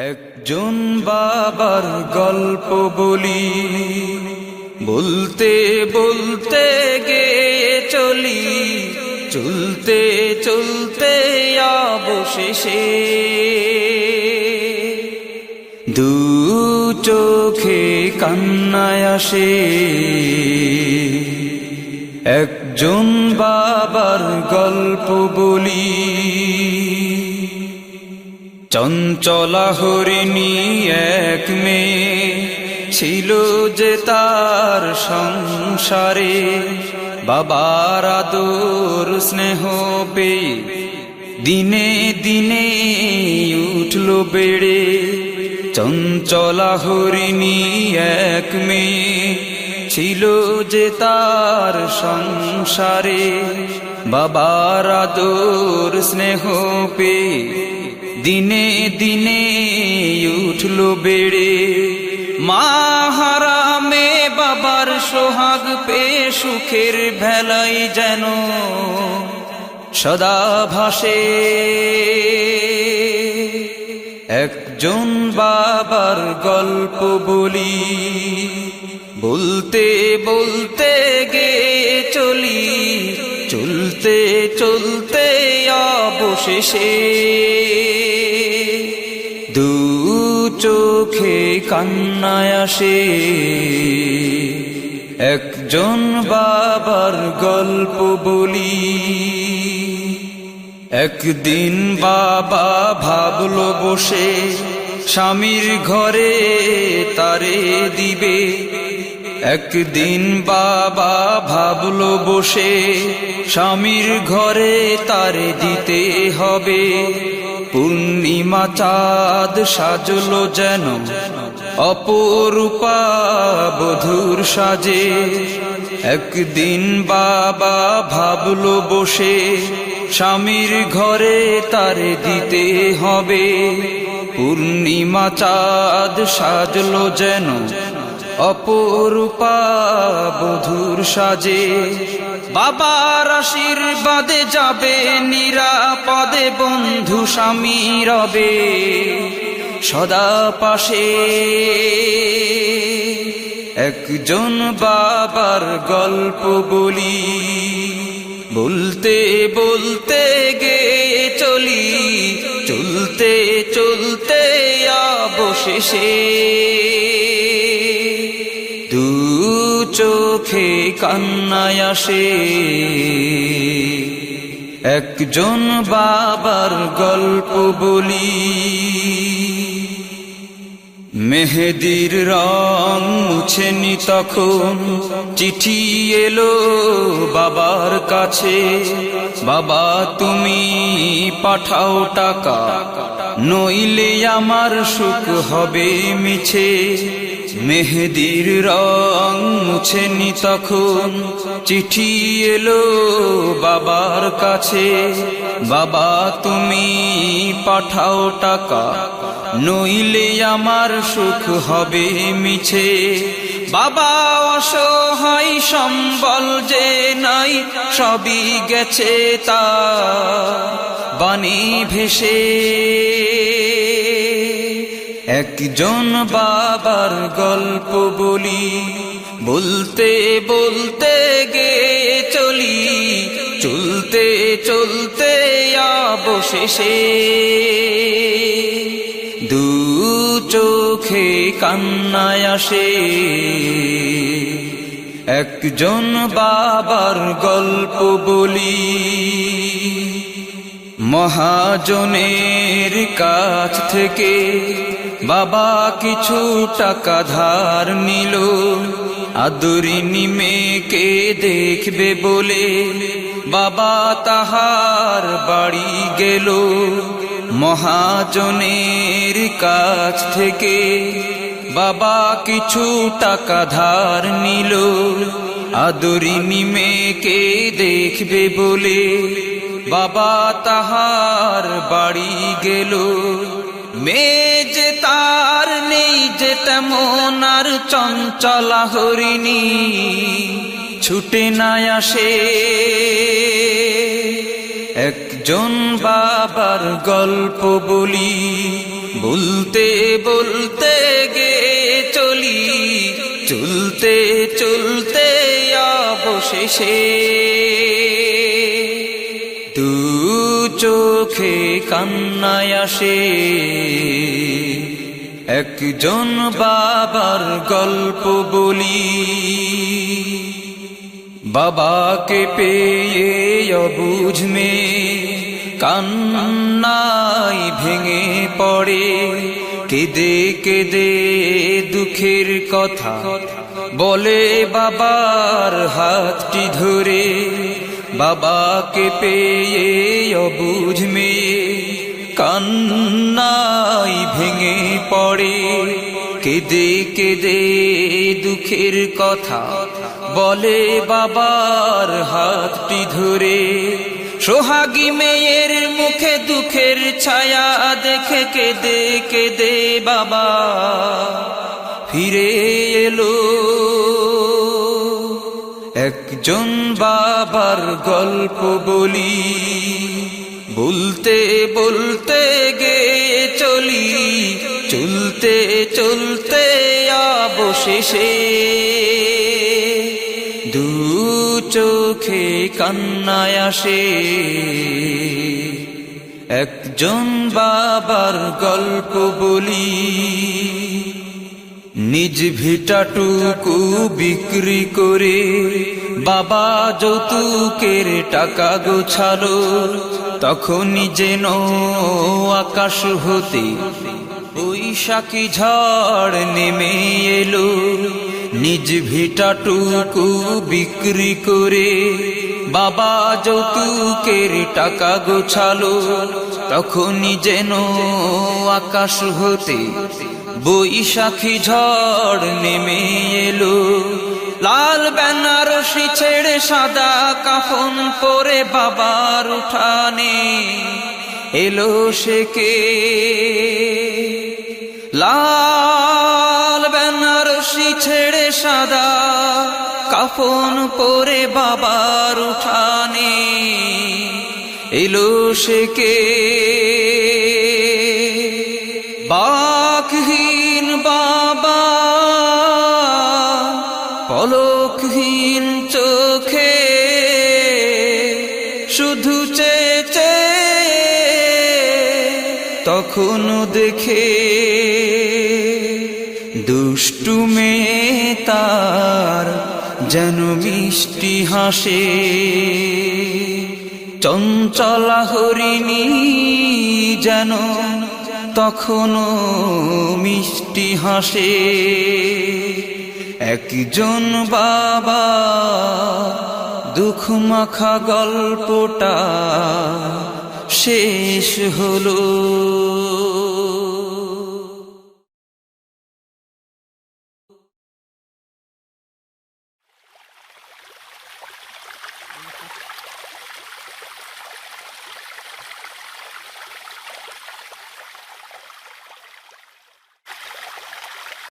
একজন বাবার গল্প বলি, বলতে বলতে গেয়ে চলি, চলতে চলতে অবশেষে দু চোখে কান্নায় আসে। একজন বাবার গল্প বলি, চঞ্চলা হরিণী এক মেয়ে ছিল যে তার সংসারে, বাবার আদর স্নেহ পেয়ে দিনে দিনে উঠল বেড়ে। চঞ্চলা হরিণী এক মেয়ে ছিল যে তার সংসারে, বাবার আদর স্নেহ পেয়ে দিনে দিনে উঠল বেড়ে। মা হারামে বাবার সোহাগ পেয়ে সুখের ভেলাই যেন সদা ভাসে। একজন বাবার গল্প বলি, বলতে বলতে গেয়ে চলি, চলতে চলতে অবশেষে দু চোখে কান্নায় আসে। একজন বাবার গল্প বলি, একদিন বাবা ভাবলো বসে, স্বামীর ঘরে তারে দিবে। একদিন বাবা ভাবলো বসে, স্বামীর ঘরে তারে দিতে হবে। পূর্ণিমা চাঁদ সাজলো যেন অপরূপা বধূর সাজে। একদিন বাবা ভাবলো বসে, স্বামীর ঘরে তারে দিতে হবে। পূর্ণিমা চাঁদ সাজলো যেন অপরূপা বধূর সাজে। বাবার আশীর্বাদে যাবে নিরাপদে, বন্ধু স্বামী রবে সদা পাশে। একজন বাবার গল্প বলি, বলতে বলতে গেয়ে চলি, চলতে চলতে অবশেষে দু চোখে কান্নায় আসে। একজন বাবার গল্প বলি, মেহেদির রং মুছেনি তখন, চিঠি এলো বাবার কাছে। বাবা তুমি পাঠাও টাকা, নইলে আমার সুখ হবে মিছে। মেহেদির রং মুছেনি তখন, চিঠি এলো বাবার কাছে। বাবা তুমি পাঠাও টাকা, নইলে আমার সুখ হবে মিছে। বাবা অসহায় সম্বল যে নাই, সবই গেছে তা বাণী ভেসে। একজন বাবার গল্প বলি, বলতে বলতে গেয়ে চলি, চলতে চলতে অবশেষে দু চোখে কান্নায় আসে। একজন বাবার গল্প বলি, মহাজনের কাছ থেকে বাবা কিছু টাকা ধার নিল। আদরিনী মেয়েকে দেখবে বলে বাবা তাহার বাড়ি গেল। মহাজনের কাছ থেকে বাবা কিছু টাকা ধার নিল। আদরিনী মেয়েকে দেখবে বলে বাবা তাহার বাড়ি গেল। মেয়ে যে তার নেই যে তেমন, আর চঞ্চলা হরিণী ছুটে না আসে। একজন বাবার গল্প বলি, বলতে বলতে গে চলি, চলতে চলতে অবশেষে দু চোখে কান্নায় আসে। একজন বাবার গল্প বলি, বাবাকে পেয়ে অবুঝ মেয়ে কান্নায় ভেঙে পড়ে, কেঁদে কেঁদে দুঃখের কথা বলে বাবার হাতটি ধরে। বাবাকে পেয়ে অবুঝ মেয়ে কান্নায় ভেঙে পড়ে, কেঁদে কেঁদে দুঃখের কথা বলে বাবার হাতটি ধরে। সোহাগী মেয়ের মুখে দুঃখের ছায়া দেখে কেঁদে কেঁদে বাবা ফিরে এলো। একজন বাবার গল্প বলি, বলতে বলতে গে চলি, চলতে চলতে অবশেষে দু চোখে কান্নায় আসে। একজন বাবার গল্প বলি, নিজ ভিটাটুকু বিক্রি করে বাবা যৌতুকের টাকা গোছালো। তখনই যেন আকাশ হতে বৈশাখী ঝড় নেমে এলো। নিজ ভিটাটুকু বিক্রি করে বাবা যৌতুকের টাকা গোছালো। তখনই যেন আকাশ হতে বৈশাখী ঝড় নেমে এলো। লাল বেনারসি ছেড়ে সাদা কাফন পরে বাবার উঠানে এলো সে কে। লাল বেনারসি ছেড়ে সাদা কাফন পরে বাবার উঠানে এলো সে কে। বাকহীন বাবা পলকহীন চোখে শুধু চেয়ে তখনও দেখে দুষ্টু মেয়ে তার যেন মিষ্টি হাসে। চঞ্চলা হরিণী যেন তখনও মিষ্টি হাসে। একজন বাবা দুঃখ মাখা গল্পটা শেষ হলো।